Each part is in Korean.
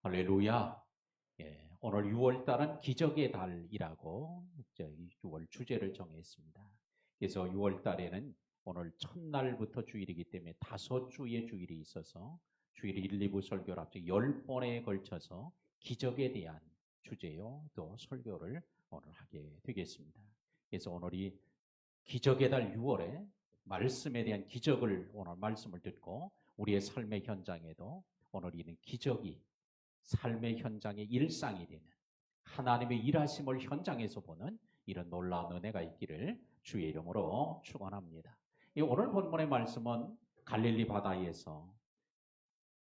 할렐루야. 오늘 6월 달은 기적의 달이라고 6월 주제를 정했습니다. 그래서 6월 달에는 오늘 첫날부터 주일이기 때문에 5주의 주일이 있어서 주일 1, 2부 설교를 합쳐 10번에 걸쳐서 기적에 대한 주제요 또 설교를 오늘 하게 되겠습니다. 그래서 오늘이 기적의 달 6월에 말씀에 대한 기적을 오늘 말씀을 듣고 우리의 삶의 현장에도 오늘 이는 기적이 삶의 현장의 일상이 되는 하나님의 일하심을 현장에서 보는 이런 놀라운 은혜가 있기를 주의 이름으로 축원합니다. 오늘 본문의 말씀은 갈릴리 바다에서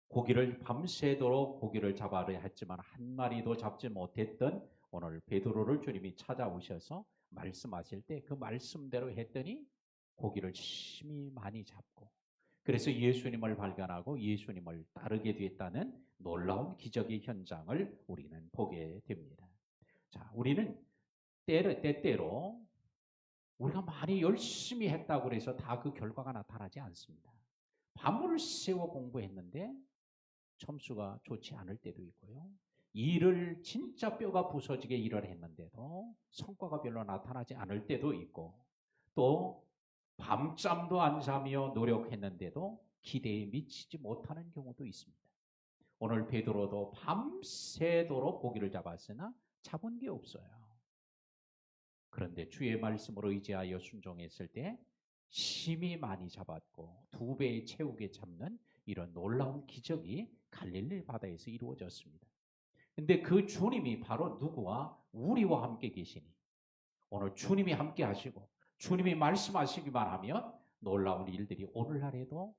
고기를 밤새도록 고기를 잡아야 했지만 한 마리도 잡지 못했던 오늘 베드로를 주님이 찾아오셔서 말씀하실 때 그 말씀대로 했더니 고기를 심히 많이 잡고 그래서 예수님을 발견하고 예수님을 따르게 됐다는 놀라운 기적의 현장을 우리는 보게 됩니다. 자, 우리는 때때로 우리가 많이 열심히 했다고 해서 다 그 결과가 나타나지 않습니다. 밤을 새워 공부했는데 점수가 좋지 않을 때도 있고요. 일을 진짜 뼈가 부서지게 일을 했는데도 성과가 별로 나타나지 않을 때도 있고 또 밤잠도 안 자며 노력했는데도 기대에 미치지 못하는 경우도 있습니다. 오늘 베드로도 밤새도록 고기를 잡았으나 잡은 게 없어요. 그런데 주의 말씀으로 의지하여 순종했을 때 심히 많이 잡았고 2배에 채우게 잡는 이런 놀라운 기적이 갈릴리 바다에서 이루어졌습니다. 근데 그 주님이 바로 누구와 우리와 함께 계시니 오늘 주님이 함께 하시고 주님이 말씀하시기만 하면 놀라운 일들이 오늘날에도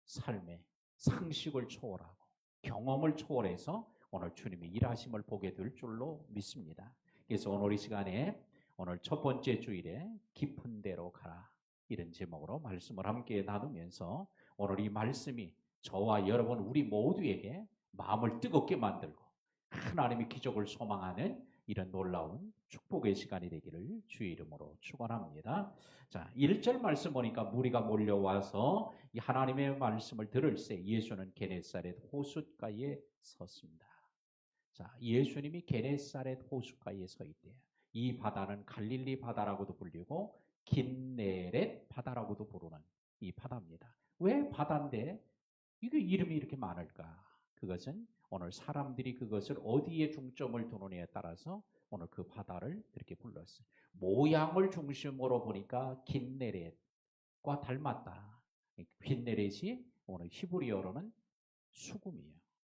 삶의 상식을 초월하고 경험을 초월해서 오늘 주님이 일하심을 보게 될 줄로 믿습니다. 그래서 오늘 이 시간에 오늘 첫 번째 주일에 깊은 데로 가라 이런 제목으로 말씀을 함께 나누면서 오늘 이 말씀이 저와 여러분 우리 모두에게 마음을 뜨겁게 만들고 하나님의 기적을 소망하는 이런 놀라운 축복의 시간이 되기를 주의 이름으로 축원합니다. 자, 1절 말씀 보니까 무리가 몰려와서 이 하나님의 말씀을 들을 새 예수는 게네사렛 호숫가에 섰습니다. 자, 예수님이 게네사렛 호숫가에 서 있대요. 이 바다는 갈릴리 바다라고도 불리고 긴네렛 바다라고도 부르는 이 바다입니다. 왜 바다인데 이게 이름이 이렇게 많을까? 그것은 오늘 사람들이 그것을 어디에 중점을 두느냐에 따라서 오늘 그 바다를 이렇게 불렀어요. 모양을 중심으로 보니까 긴네렛과 닮았다. 긴네렛이 오늘 히브리어로는 수금이에요.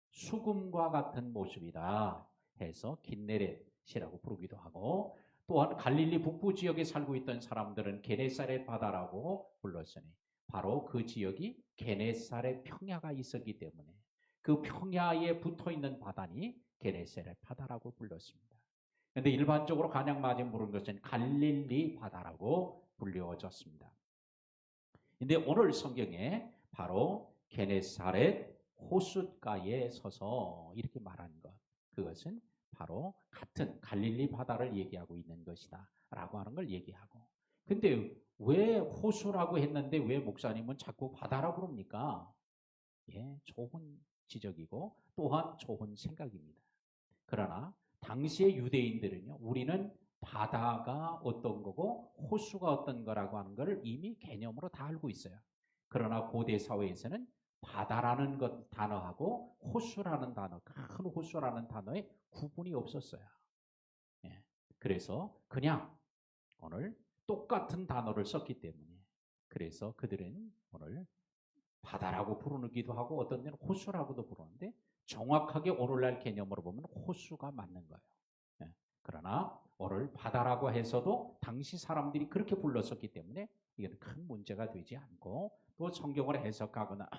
수금과 같은 모습이다 해서 긴네렛이라고 부르기도 하고 또한 갈릴리 북부 지역에 살고 있던 사람들은 게네사렛 바다라고 불렀으니 바로 그 지역이 게네사렛 평야가 있었기 때문에 그 평야에 붙어있는 바다니 게네사렛 바다라고 불렀습니다. 그런데 일반적으로 가장 많이 부른 것은 갈릴리 바다라고 불려졌습니다. 그런데 오늘 성경에 바로 게네사렛 호숫가에 서서 이렇게 말한 것, 그것은 바로 같은 갈릴리 바다를 얘기하고 있는 것이다 라고 하는 걸 얘기하고, 근데 왜 호수라고 했는데 왜 목사님은 자꾸 바다라고 그럽니까? 좋은 지적이고 또한 좋은 생각입니다. 그러나 당시의 유대인들은요, 우리는 바다가 어떤 거고 호수가 어떤 거라고 하는 것을 이미 개념으로 다 알고 있어요. 그러나 고대 사회에서는 바다라는 것 단어하고 호수라는 단어, 큰 호수라는 단어에 구분이 없었어요. 그래서 그냥 오늘 똑같은 단어를 썼기 때문에 그래서 그들은 오늘 바다라고 부르기도 하고 어떤 데는 호수라고도 부르는데 정확하게 오늘날 개념으로 보면 호수가 맞는 거예요. 그러나 오늘 바다라고 해서도 당시 사람들이 그렇게 불렀었기 때문에 이건 큰 문제가 되지 않고 또 성경을 해석하거나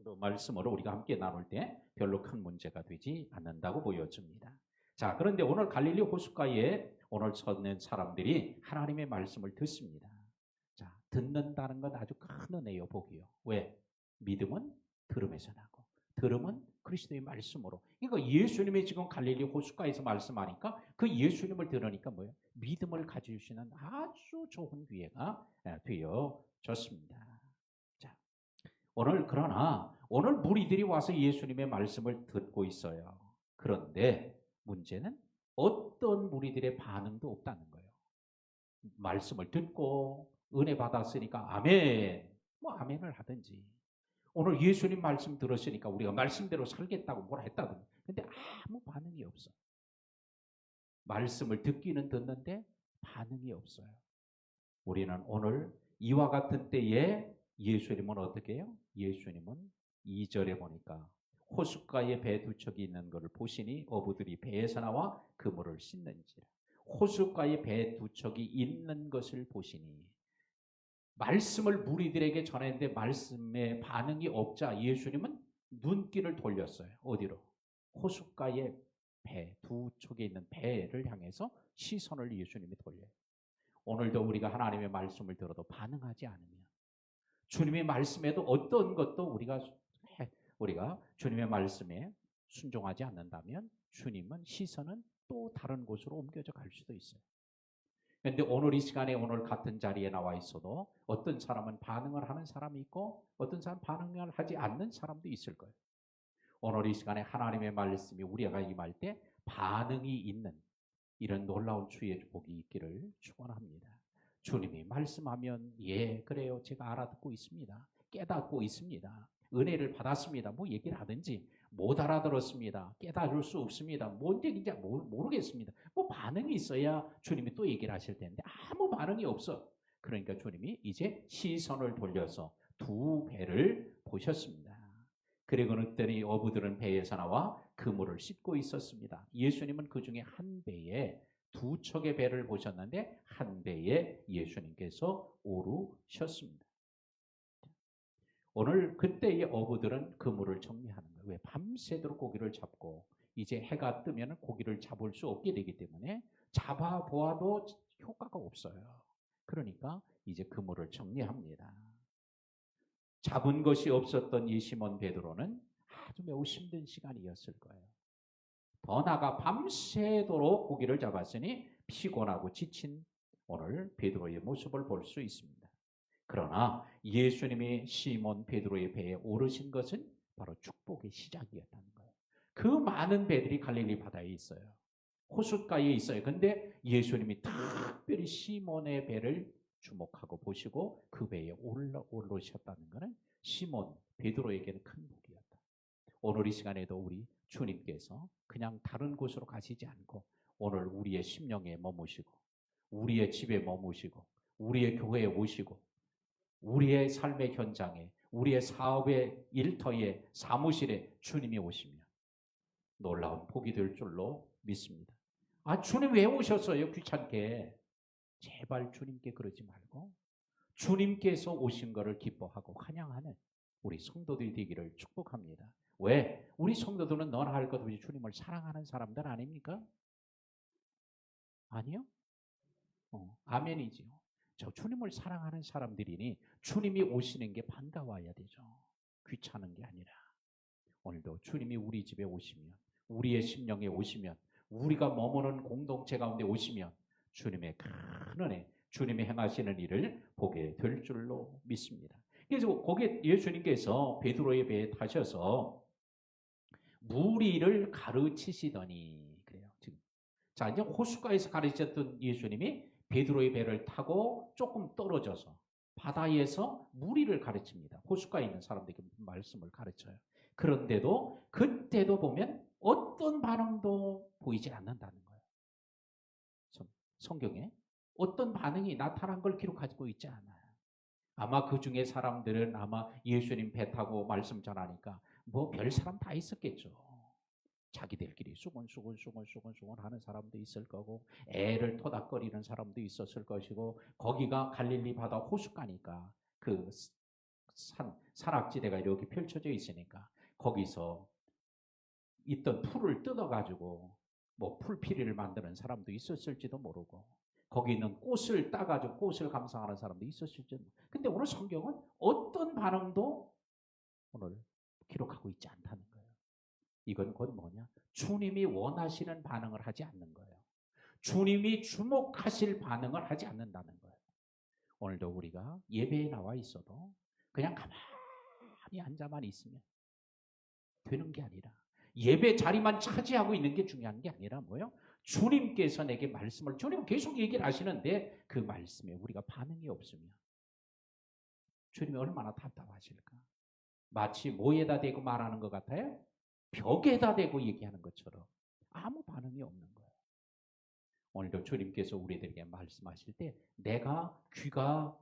또 말씀으로 우리가 함께 나눌 때 별로 큰 문제가 되지 않는다고 보여집니다. 자, 그런데 오늘 갈릴리 호숫가에 오늘 서는 사람들이 하나님의 말씀을 듣습니다. 자, 듣는다는 건 아주 큰 은혜요, 복이요. 왜? 믿음은 들음에서 나고 들음은 그리스도의 말씀으로. 그러니까 예수님이 지금 갈릴리 호숫가에서 말씀하니까 그 예수님을 들으니까 뭐예요? 믿음을 가지시는 아주 좋은 기회가 되어졌습니다. 자, 오늘 그러나 오늘 무리들이 와서 예수님의 말씀을 듣고 있어요. 그런데 문제는 어떤 무리들의 반응도 없다는 거예요. 말씀을 듣고 은혜 받았으니까 아멘, 뭐 아멘을 하든지, 오늘 예수님 말씀 들었으니까 우리가 말씀대로 살겠다고 뭐라 했다든, 근데 아무 반응이 없어. 말씀을 듣기는 듣는데 반응이 없어요. 우리는 오늘 이와 같은 때에 예수님은 어떻게 해요? 예수님은 2절에 보니까 호숫가에 배 두 척이 있는 것을 보시니 어부들이 배에서 나와 그물을 씻는지라. 호숫가에 배 두 척이 있는 것을 보시니, 말씀을 무리들에게 전했는데 말씀에 반응이 없자 예수님은 눈길을 돌렸어요. 어디로? 호숫가에 배 두 척에 있는 배를 향해서 시선을 예수님이 돌려요. 오늘도 우리가 하나님의 말씀을 들어도 반응하지 않으면, 주님의 말씀에도 어떤 것도 우리가 주님의 말씀에 순종하지 않는다면 주님은 시선은 또 다른 곳으로 옮겨져 갈 수도 있어요. 그런데 오늘 이 시간에 오늘 같은 자리에 나와 있어도 어떤 사람은 반응을 하는 사람이 있고 어떤 사람은 반응을 하지 않는 사람도 있을 거예요. 오늘 이 시간에 하나님의 말씀이 우리가 임할 때 반응이 있는 이런 놀라운 주의 복이 있기를 축원합니다. 주님이 말씀하면 예 그래요, 제가 알아듣고 있습니다, 깨닫고 있습니다, 은혜를 받았습니다, 뭐 얘기를 하든지, 못 알아들었습니다, 깨달을 수 없습니다, 뭔 얘기인지 모르겠습니다, 뭐 반응이 있어야 주님이 또 얘기를 하실 텐데 아무 반응이 없어. 그러니까 주님이 이제 시선을 돌려서 두 배를 보셨습니다. 그리고 그랬더니 어부들은 배에서 나와 그물을 씻고 있었습니다. 예수님은 그 중에 한 배에 두 척의 배를 보셨는데 한 배에 예수님께서 오르셨습니다. 오늘 그때의 어부들은 그물을 정리하는 거예요. 왜? 밤새도록 고기를 잡고 이제 해가 뜨면 고기를 잡을 수 없게 되기 때문에 잡아보아도 효과가 없어요. 그러니까 이제 그물을 정리합니다. 잡은 것이 없었던 이 시몬 베드로는 아주 매우 힘든 시간이었을 거예요. 더 나아가 밤새도록 고기를 잡았으니 피곤하고 지친 오늘 베드로의 모습을 볼 수 있습니다. 그러나 예수님이 시몬 베드로의 배에 오르신 것은 바로 축복의 시작이었다는 거예요. 그 많은 배들이 갈릴리 바다에 있어요. 호숫가에 있어요. 근데 예수님이 특별히 시몬의 배를 주목하고 보시고 그 배에 오르셨다는 것은 시몬 베드로에게는 큰 복이었다. 오늘 이 시간에도 우리 주님께서 그냥 다른 곳으로 가시지 않고 오늘 우리의 심령에 머무시고 우리의 집에 머무시고 우리의 교회에 오시고 우리의 삶의 현장에, 우리의 사업의 일터에, 사무실에 주님이 오시면 놀라운 복이 될 줄로 믿습니다. 아, 주님 왜 오셨어요? 귀찮게. 제발 주님께 그러지 말고 주님께서 오신 것을 기뻐하고 환영하는 우리 성도들이 되기를 축복합니다. 왜? 우리 성도들은 너나 할 것 없이 주님을 사랑하는 사람들 아닙니까? 아니요? 아멘이지요. 저 주님을 사랑하는 사람들이니 주님이 오시는 게 반가워야 되죠. 귀찮은 게 아니라. 오늘도 주님이 우리 집에 오시면, 우리의 심령에 오시면, 우리가 머무는 공동체 가운데 오시면 주님의 큰 은혜, 주님이 행하시는 일을 보게 될 줄로 믿습니다. 그래서 거기에 예수님께서 베드로의 배에 타셔서 무리를 가르치시더니 그래요. 지금 자, 이제 호숫가에서 가르치셨던 예수님이 베드로의 배를 타고 조금 떨어져서 바다에서 무리를 가르칩니다. 호숫가에 있는 사람들에게 말씀을 가르쳐요. 그런데도 그때도 보면 어떤 반응도 보이지 않는다는 거예요. 성경에 어떤 반응이 나타난 걸 기록하고 있지 않아요. 아마 그 중에 사람들은 아마 예수님 배 타고 말씀 전하니까 뭐 별 사람 다 있었겠죠. 자기들끼리 수근수근 하는 사람도 있을 거고 애를 토닥거리는 사람도 있었을 것이고 거기가 갈릴리 바다 호숫가니까 그 산악지대가 이렇게 펼쳐져 있으니까 거기서 있던 풀을 뜯어가지고 뭐 풀피리를 만드는 사람도 있었을지도 모르고 거기 있는 꽃을 따가지고 꽃을 감상하는 사람도 있었을지도 모르고. 근데 오늘 성경은 어떤 반응도 오늘 기록하고 있지 않다는 거예요. 이건 곧 뭐냐? 주님이 원하시는 반응을 하지 않는 거예요. 주님이 주목하실 반응을 하지 않는다는 거예요. 오늘도 우리가 예배에 나와 있어도 그냥 가만히 앉아만 있으면 되는 게 아니라 예배 자리만 차지하고 있는 게 중요한 게 아니라 뭐요? 주님께서 내게 말씀을 주님 계속 얘기를 하시는데 그 말씀에 우리가 반응이 없으면 주님이 얼마나 답답하실까? 마치 뭐에다 대고 말하는 것 같아요? 벽에다 대고 얘기하는 것처럼 아무 반응이 없는 거예요. 오늘도 주님께서 우리들에게 말씀하실 때 내가 귀가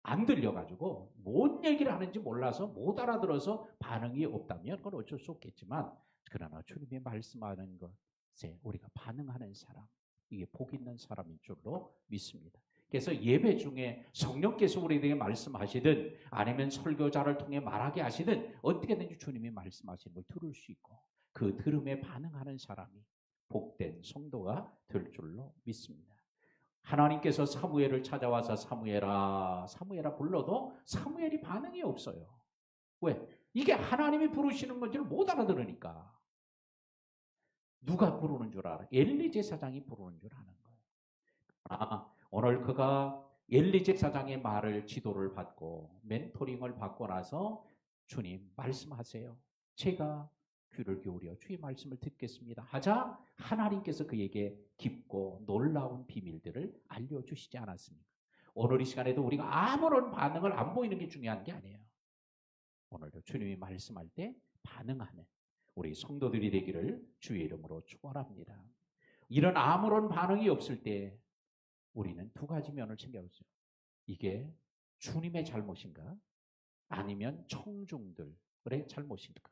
안 들려가지고 뭔 얘기를 하는지 몰라서 못 알아들어서 반응이 없다면 그건 어쩔 수 없겠지만 그러나 주님이 말씀하는 것에 우리가 반응하는 사람, 이게 복 있는 사람인 줄로 믿습니다. 그래서 예배 중에 성령께서 우리에게 말씀하시든 아니면 설교자를 통해 말하게 하시든 어떻게든지 주님이 말씀하시는 걸 들을 수 있고 그 들음에 반응하는 사람이 복된 성도가 될 줄로 믿습니다. 하나님께서 사무엘을 찾아와서 사무엘아 사무엘아 불러도 사무엘이 반응이 없어요. 왜? 이게 하나님이 부르시는 건지를 못 알아들으니까. 누가 부르는 줄 알아? 엘리 제사장이 부르는 줄 아는 거예요. 오늘 그가 엘리 제사장의 말을 지도를 받고 멘토링을 받고 나서 주님 말씀하세요. 제가 귀를 기울여 주의 말씀을 듣겠습니다. 하자 하나님께서 그에게 깊고 놀라운 비밀들을 알려주시지 않았습니까? 오늘 이 시간에도 우리가 아무런 반응을 안 보이는 게 중요한 게 아니에요. 오늘도 주님이 말씀할 때 반응하는 우리 성도들이 되기를 주의 이름으로 축원합니다. 이런 아무런 반응이 없을 때 우리는 두 가지 면을 챙겨보죠. 이게 주님의 잘못인가? 아니면 청중들의 잘못인가?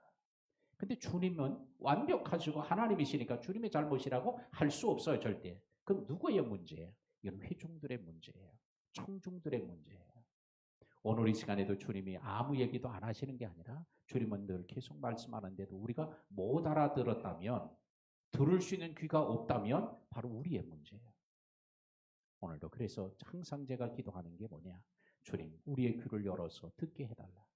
근데 주님은 완벽하시고 하나님이시니까 주님의 잘못이라고 할 수 없어요, 절대. 그럼 누구의 문제예요? 이건 회중들의 문제예요. 청중들의 문제예요. 오늘 이 시간에도 주님이 아무 얘기도 안 하시는 게 아니라 주님은 늘 계속 말씀하는데도 우리가 못 알아들었다면, 들을 수 있는 귀가 없다면 바로 우리의 문제예요. 오늘도 그래서 항상 제가 기도하는 게 뭐냐? 주님, 우리의 귀를 열어서 듣게 해달라고.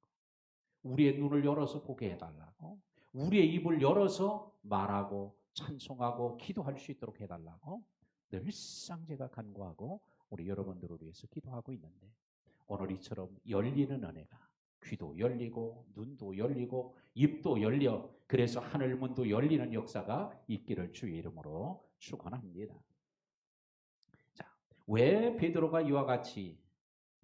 우리의 눈을 열어서 보게 해달라고. 우리의 입을 열어서 말하고 찬송하고 기도할 수 있도록 해달라고 늘상 제가 간구하고 우리 여러분들을 위해서 기도하고 있는데 오늘 이처럼 열리는 은혜가 귀도 열리고 눈도 열리고 입도 열려 그래서 하늘문도 열리는 역사가 있기를 주의 이름으로 축원합니다. 자, 왜 베드로가 이와 같이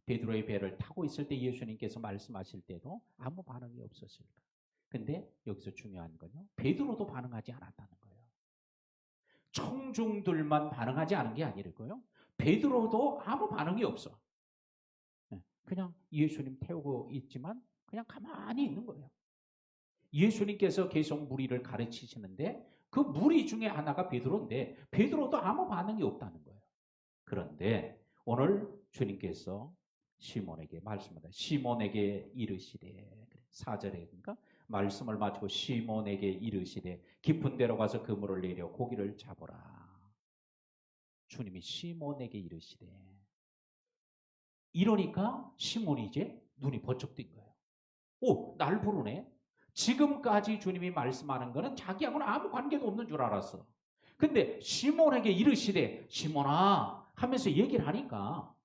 베드로의 배를 타고 있을 때 예수님께서 말씀하실 때도 아무 반응이 없었을까? 근데 여기서 중요한 건요. 베드로도 반응하지 않았다는 거예요. 청중들만 반응하지 않은 게 아니고요. 베드로도 아무 반응이 없어. 그냥 예수님 태우고 있지만 그냥 가만히 있는 거예요. 예수님께서 계속 무리를 가르치시는데 그 무리 중에 하나가 베드로인데 베드로도 아무 반응이 없다는 거예요. 그런데 오늘 주님께서 시몬에게 말씀하다. 시몬에게 이르시되 4절에 그러니까 말씀을 마치고 시몬에게 이르시되 깊은 데로 가서 그물을 내려 고기를 잡으라. 주님이 시몬에게 이르시되 이러니까 시몬이 이제 눈이 번쩍 뜬 거예요. 오, 날 부르네. 지금까지 주님이 말씀하는 거는 자기하고는 아무 관계도 없는 줄 알았어. 근데 시몬에게 이르시되 시몬아 하면서 얘기를 하니까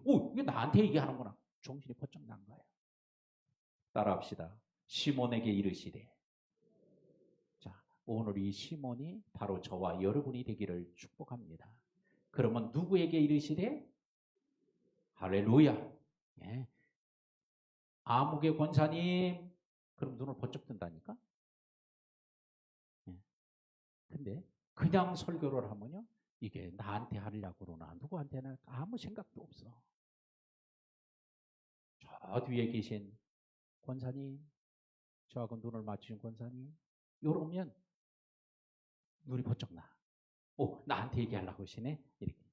오, 이게 나한테 얘기하는구나. 정신이 번쩍 난 거예요. 따라합시다. 시몬에게 이르시되. 자, 오늘 이 시몬이 바로 저와 여러분이 되기를 축복합니다. 그러면 누구에게 이르시되? 할렐루야. 예. 아무개 권사님. 그럼 눈을 번쩍 뜬다니까? 예. 근데 그냥 설교를 하면요. 이게 나한테 하려고 그러나 누구한테나 아무 생각도 없어. 저 뒤에 계신 권사님, 저하고 눈을 맞추신 권사님, 이러면 눈이 번쩍 나. 오, 나한테 얘기하려고 하시네? 이렇게.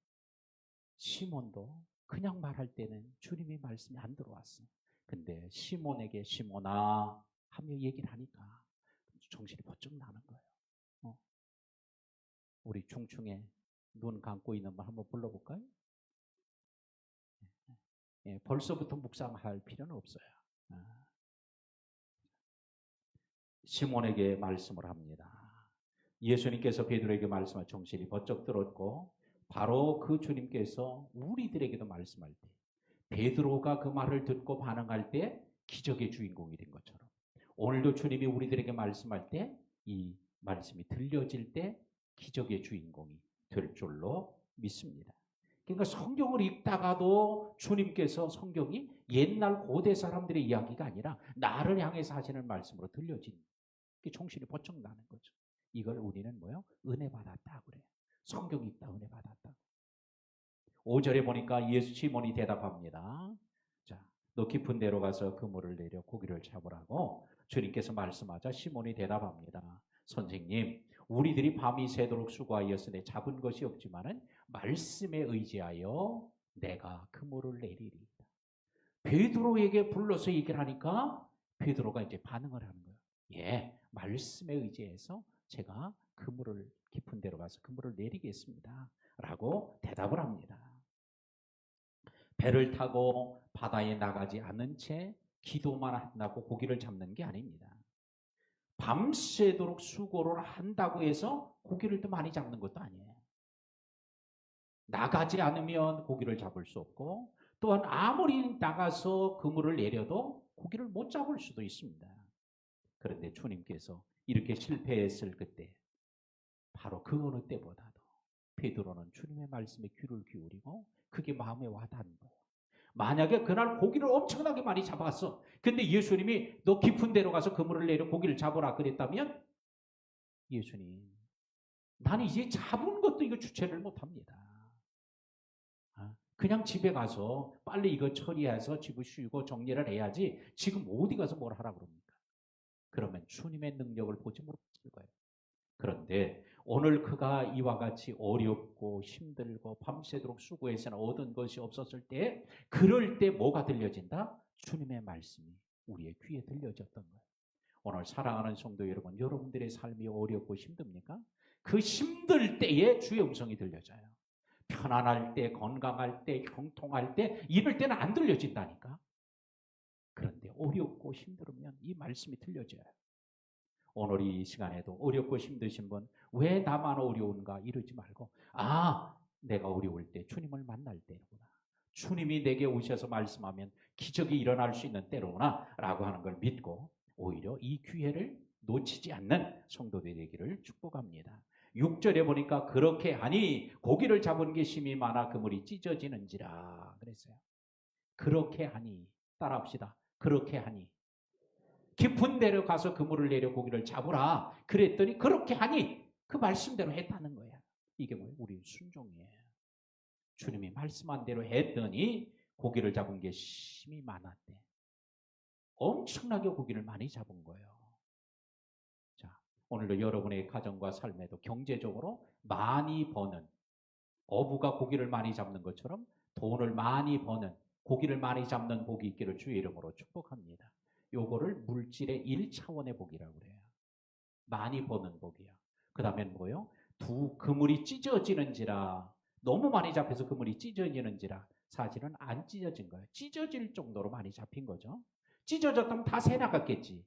시몬도 그냥 말할 때는 주님의 말씀이 안 들어왔어. 근데 시몬에게 시몬아 하며 얘기를 하니까 정신이 번쩍 나는 거예요. 우리 중충에 눈 감고 있는 분 한번 불러볼까요? 예, 벌써부터 묵상할 필요는 없어요. 시몬에게 말씀을 합니다. 예수님께서 베드로에게 말씀할 정신이 번쩍 들었고 바로 그 주님께서 우리들에게도 말씀할 때 베드로가 그 말을 듣고 반응할 때 기적의 주인공이 된 것처럼 오늘도 주님이 우리들에게 말씀할 때 이 말씀이 들려질 때 기적의 주인공이 될 줄로 믿습니다. 그러니까 성경을 읽다가도 주님께서 성경이 옛날 고대 사람들의 이야기가 아니라 나를 향해서 하시는 말씀으로 들려진 게 정신이 번쩍 나는 거죠. 이걸 우리는 뭐요? 은혜 받았다 그래요. 성경 읽다 은혜 받았다. 5절에 보니까 예수 시몬이 대답합니다. 자, 너 깊은 데로 가서 그물을 내려 고기를 잡으라고 주님께서 말씀하자 시몬이 대답합니다. 선생님, 우리들이 밤이 새도록 수고하였으니 잡은 것이 없지만은 말씀에 의지하여 내가 그물을 내리리이다. 베드로에게 불러서 얘기를 하니까 베드로가 이제 반응을 하는 거예요. 예, 말씀에 의지해서 제가 그물을 깊은 데로 가서 그물을 내리겠습니다. 라고 대답을 합니다. 배를 타고 바다에 나가지 않은 채 기도만 한다고 고기를 잡는 게 아닙니다. 밤새도록 수고를 한다고 해서 고기를 또 많이 잡는 것도 아니에요. 나가지 않으면 고기를 잡을 수 없고 또한 아무리 나가서 그물을 내려도 고기를 못 잡을 수도 있습니다. 그런데 주님께서 이렇게 실패했을 그때 바로 그 어느 때보다도 베드로는 주님의 말씀에 귀를 기울이고 그게 마음에 와닿는 거예요. 만약에 그날 고기를 엄청나게 많이 잡았어. 근데 예수님이 너 깊은 데로 가서 그물을 내려 고기를 잡으라 그랬다면 예수님, 나는 이제 잡은 것도 이거 주체를 못합니다. 그냥 집에 가서 빨리 이거 처리해서 집을 쉬고 정리를 해야지 지금 어디 가서 뭘 하라 그럽니까? 그러면 주님의 능력을 보지 못할 거예요. 그런데 오늘 그가 이와 같이 어렵고 힘들고 밤새도록 수고해서는 얻은 것이 없었을 때 그럴 때 뭐가 들려진다? 주님의 말씀이 우리의 귀에 들려졌던 거예요. 오늘 사랑하는 성도 여러분, 여러분들의 삶이 어렵고 힘듭니까? 그 힘들 때에 주의 음성이 들려져요. 편안할 때, 건강할 때, 형통할 때 이럴 때는 안 들려진다니까. 그런데 어렵고 힘들면 이 말씀이 들려져요. 오늘 이 시간에도 어렵고 힘드신 분, 왜 나만 어려운가 이러지 말고, 내가 어려울 때 주님을 만날 때구나. 주님이 내게 오셔서 말씀하면 기적이 일어날 수 있는 때로구나 라고 하는 걸 믿고 오히려 이 기회를 놓치지 않는 성도들이 되기를 축복합니다. 6절에 보니까 그렇게 하니 고기를 잡은 게 심이 많아 그물이 찢어지는지라 그랬어요. 그렇게 하니, 따라합시다. 그렇게 하니. 깊은 데로 가서 그물을 내려 고기를 잡으라 그랬더니 그렇게 하니 그 말씀대로 했다는 거야. 이게 뭐예요? 우리 순종이에요. 주님이 말씀한 대로 했더니 고기를 잡은 게 심이 많았대. 엄청나게 고기를 많이 잡은 거예요. 자, 오늘도 여러분의 가정과 삶에도 경제적으로 많이 버는, 어부가 고기를 많이 잡는 것처럼 돈을 많이 버는, 고기를 많이 잡는 복이 있기를 주의 이름으로 축복합니다. 요거를 물질의 1차원의 복이라고 그래요. 많이 버는 복이야. 그 다음엔 뭐요? 그물이 찢어지는지라, 너무 많이 잡혀서 그물이 찢어지는지라, 사실은 안 찢어진 거예요. 찢어질 정도로 많이 잡힌 거죠. 찢어졌다면 다 새 나갔겠지.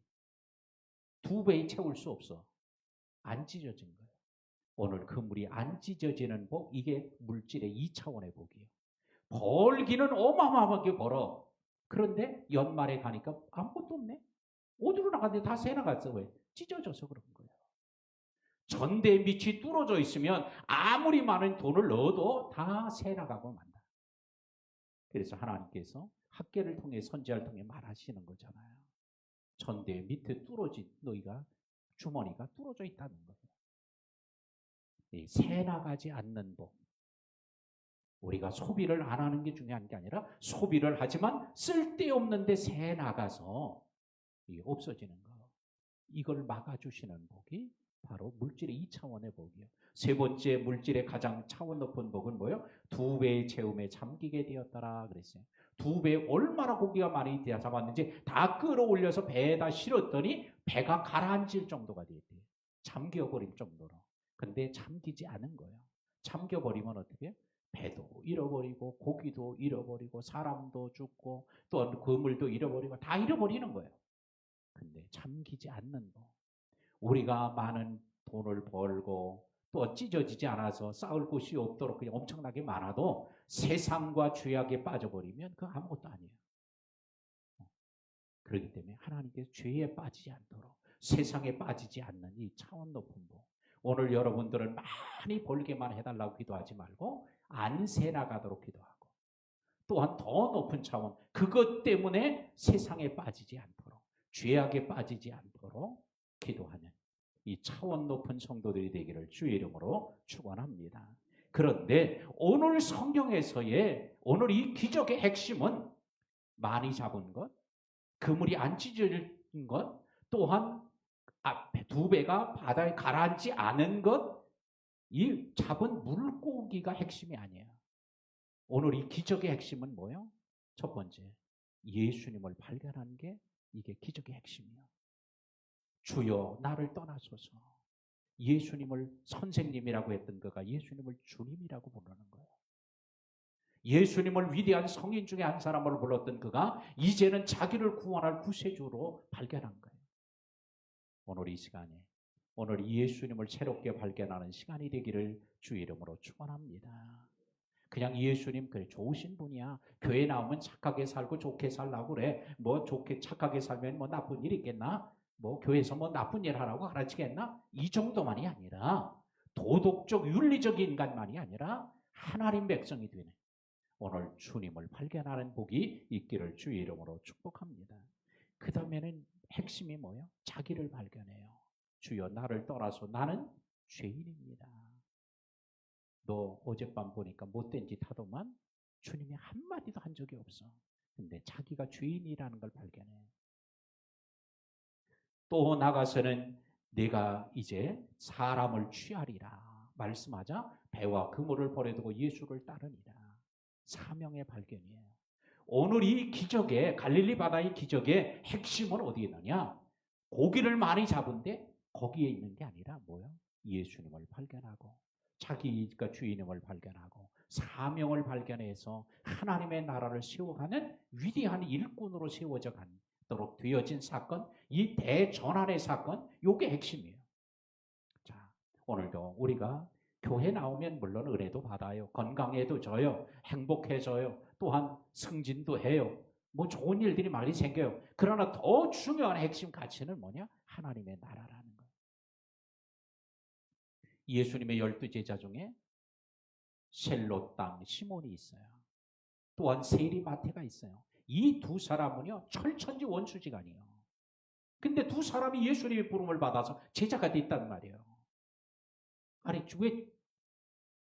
2배에 채울 수 없어. 안 찢어진 거예요. 오늘 그물이 안 찢어지는 복, 이게 물질의 2차원의 복이에요. 벌기는 어마어마하게 벌어. 그런데 연말에 가니까 아무것도 없네. 어디로 나갔는데 다 새 나갔어. 왜? 찢어져서 그런 거예요. 전대 밑이 뚫어져 있으면 아무리 많은 돈을 넣어도 다 새 나가고 만다. 그래서 하나님께서 학계를 통해 선지자를 통해 말하시는 거잖아요. 전대 밑에 뚫어진 너희가 주머니가 뚫어져 있다는 거예요. 새 나가지 않는 복. 우리가 소비를 안 하는 게 중요한 게 아니라 소비를 하지만 쓸데없는데 새 나가서 없어지는 거. 이걸 막아주시는 복이 바로 물질의 2차원의 복이에요. 세 번째 물질의 가장 차원 높은 복은 뭐예요? 2배의 채움에 잠기게 되었더라 그랬어요. 2배 얼마나 고기가 많이 잡았는지 다 끌어올려서 배에다 실었더니 배가 가라앉을 정도가 되었대요. 잠겨버릴 정도로. 근데 잠기지 않은 거예요. 잠겨버리면 어떻게 해요? 배도 잃어버리고 고기도 잃어버리고 사람도 죽고 또 그물도 잃어버리고 다 잃어버리는 거예요. 근데 잠기지 않는 법. 우리가 많은 돈을 벌고 또 찢어지지 않아서 쌓을 곳이 없도록 그냥 엄청나게 많아도 세상과 죄악에 빠져버리면 그거 아무것도 아니에요. 그렇기 때문에 하나님께서 죄에 빠지지 않도록 세상에 빠지지 않는 이 차원 높은 복. 오늘 여러분들은 많이 벌게만 해달라고 기도하지 말고 안새 나가도록 기도하고 또한 더 높은 차원 그것 때문에 세상에 빠지지 않도록 죄악에 빠지지 않도록 기도하는 이 차원 높은 성도들이 되기를 주의 이름으로 축원합니다. 그런데 오늘 성경에서의 오늘 이 기적의 핵심은 많이 잡은 것, 그물이 안 찢어진 것, 또한 앞에 두 배가 바다에 가라앉지 않은 것, 이 잡은 물고기가 핵심이 아니에요. 오늘 이 기적의 핵심은 뭐예요? 첫 번째, 예수님을 발견하는 게 이게 기적의 핵심이에요. 주여 나를 떠나소서. 예수님을 선생님이라고 했던 그가 예수님을 주님이라고 부르는 거예요. 예수님을 위대한 성인 중에 한 사람을 불렀던 그가 이제는 자기를 구원할 구세주로 발견한 거예요. 오늘 이 시간에 오늘 예수님을 새롭게 발견하는 시간이 되기를 주의 이름으로 축원합니다. 그냥 예수님 그래 좋으신 분이야. 교회 나오면 착하게 살고 좋게 살라고 그래. 뭐 좋게 착하게 살면 뭐 나쁜 일 있겠나? 뭐 교회에서 뭐 나쁜 일 하라고 가르치겠나? 이 정도만이 아니라 도덕적 윤리적 인간만이 아니라 하나님 백성이 되는 오늘 주님을 발견하는 복이 있기를 주의 이름으로 축복합니다. 그 다음에는 핵심이 뭐예요? 자기를 발견해요. 주여 나를 떠나서 나는 죄인입니다. 너 어젯밤 보니까 못된 짓 하더만 주님이 한마디도 한 적이 없어. 근데 자기가 죄인이라는 걸 발견해요. 또 나가서는 내가 이제 사람을 취하리라 말씀하자 배와 그물을 버려두고 예수를 따르니라. 사명의 발견이에요. 오늘 이 기적의 갈릴리 바다의 기적의 핵심은 어디에 있느냐? 고기를 많이 잡은데 거기에 있는 게 아니라 뭐요? 예수님을 발견하고 자기가 주인임을 발견하고 사명을 발견해서 하나님의 나라를 세워가는 위대한 일꾼으로 세워져 가도록 되어진 사건, 이 대전환의 사건, 이게 핵심이에요. 자, 오늘도 우리가 교회 나오면 물론 은혜도 받아요. 건강해져요. 행복해져요. 또한 승진도 해요. 뭐 좋은 일들이 많이 생겨요. 그러나 더 중요한 핵심 가치는 뭐냐? 하나님의 나라라는 거예요. 예수님의 12제자 중에 셀롯 땅 시몬이 있어요. 또한 세리 마태가 있어요. 이 두 사람은요 철천지 원수지간이에요. 근데 두 사람이 예수님의 부름을 받아서 제자가 됐단 말이에요. 아니 왜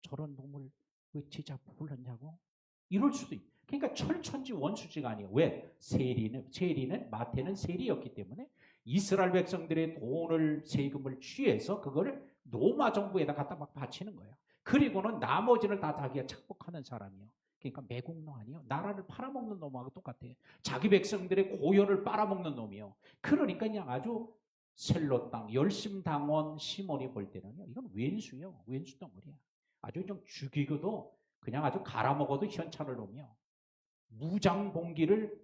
저런 놈을 왜 제자 불렀냐고? 이럴 수도 있어요. 그러니까 철천지 원수지간이에요. 왜? 세리는 마태는 세리였기 때문에 이스라엘 백성들의 돈을 세금을 취해서 그걸 로마 정부에다 갖다 막 바치는 거예요. 그리고는 나머지를 다 자기가 착복하는 사람이요. 그러니까 매국노 아니요. 나라를 팔아먹는 놈하고 똑같아요. 자기 백성들의 고연을 빨아먹는 놈이요. 그러니까 그냥 아주 셀롯 땅 열심당원 시몬이 볼 때는요. 이건 왼수요. 왼수 덩어리야. 아주 좀 죽이고도 그냥 아주 갈아먹어도 현찰을 놓으며 무장봉기를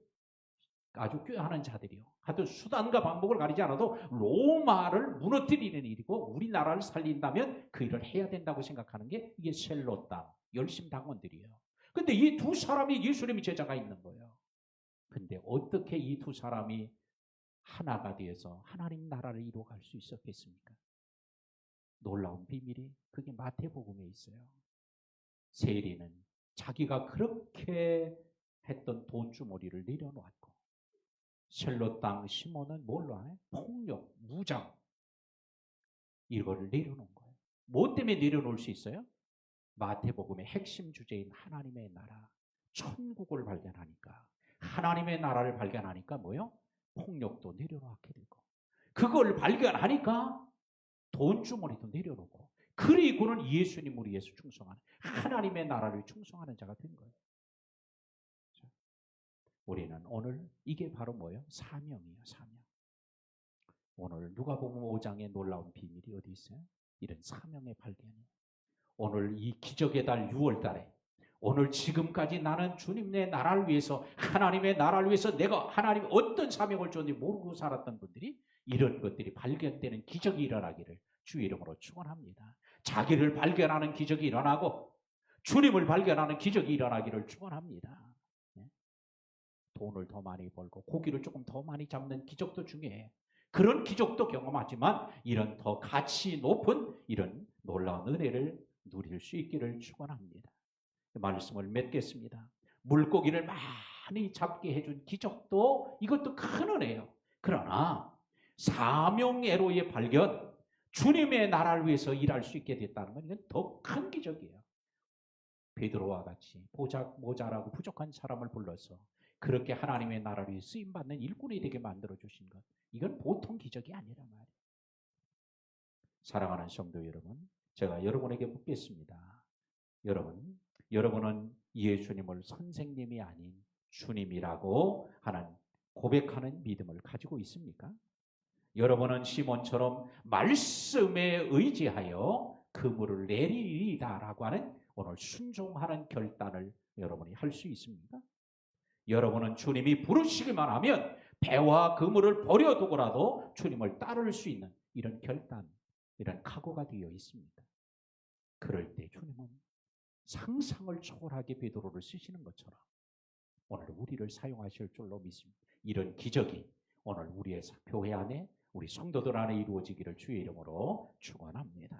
아주 꾀하는 자들이요. 하여튼 수단과 방법을 가리지 않아도 로마를 무너뜨리는 일이고 우리나라를 살린다면 그 일을 해야 된다고 생각하는 게 이게 셀롯 땅 열심당원들이에요. 근데 이 두 사람이 예수님의 제자가 있는 거예요. 근데 어떻게 이 두 사람이 하나가 되어서 하나님 나라를 이루어갈 수 있었겠습니까? 놀라운 비밀이 그게 마태복음에 있어요. 세리는 자기가 그렇게 했던 돈주머니를 내려놓았고 셀롯 땅 시몬은 뭘로 하네? 폭력, 무장 이거를 내려놓은 거예요. 뭐 때문에 내려놓을 수 있어요? 마태복음의 핵심 주제인 하나님의 나라, 천국을 발견하니까 하나님의 나라를 발견하니까 뭐요? 폭력도 내려놓게 되고 그걸 발견하니까 돈주머니도 내려놓고 그리고는 예수님을 위해서 충성하는 하나님의 나라를 충성하는 자가 된 거예요. 우리는 오늘 이게 바로 뭐예요? 사명이에요. 사명. 오늘 누가복음 5장의 놀라운 비밀이 어디 있어요? 이런 사명의 발견이에요. 오늘 이 기적의 달 6월 달에 오늘 지금까지 나는 주님의 나라를 위해서 하나님의 나라를 위해서 내가 하나님 어떤 사명을 줬는지 모르고 살았던 분들이 이런 것들이 발견되는 기적이 일어나기를 주의 이름으로 축원합니다. 자기를 발견하는 기적이 일어나고 주님을 발견하는 기적이 일어나기를 축원합니다. 돈을 더 많이 벌고 고기를 조금 더 많이 잡는 기적도 중요해요. 그런 기적도 경험하지만 이런 더 가치 높은 이런 놀라운 은혜를 누릴 수 있기를 축원합니다. 말씀을 맺겠습니다. 물고기를 많이 잡게 해준 기적도 이것도 큰 은혜예요. 그러나 사명애로의 발견, 주님의 나라를 위해서 일할 수 있게 됐다는 건 이건 더 큰 기적이에요. 베드로와 같이 모자라고 부족한 사람을 불러서 그렇게 하나님의 나라를 위해 쓰임받는 일꾼이 되게 만들어주신 것, 이건 보통 기적이 아니란 말이에요. 사랑하는 성도 여러분, 제가 여러분에게 묻겠습니다. 여러분은 예수님을 선생님이 아닌 주님이라고 하는 고백하는 믿음을 가지고 있습니까? 여러분은 시몬처럼 말씀에 의지하여 그물을 내리리다라고 하는 오늘 순종하는 결단을 여러분이 할 수 있습니까? 여러분은 주님이 부르시기만 하면 배와 그물을 버려두고라도 주님을 따를 수 있는 이런 결단, 이런 각오가 되어 있습니다. 그럴 때 주님은 상상을 초월하게 베드로를 쓰시는 것처럼 오늘 우리를 사용하실 줄로 믿습니다. 이런 기적이 오늘 우리의 교회 안에, 우리 성도들 안에 이루어지기를 주의 이름으로 축원합니다.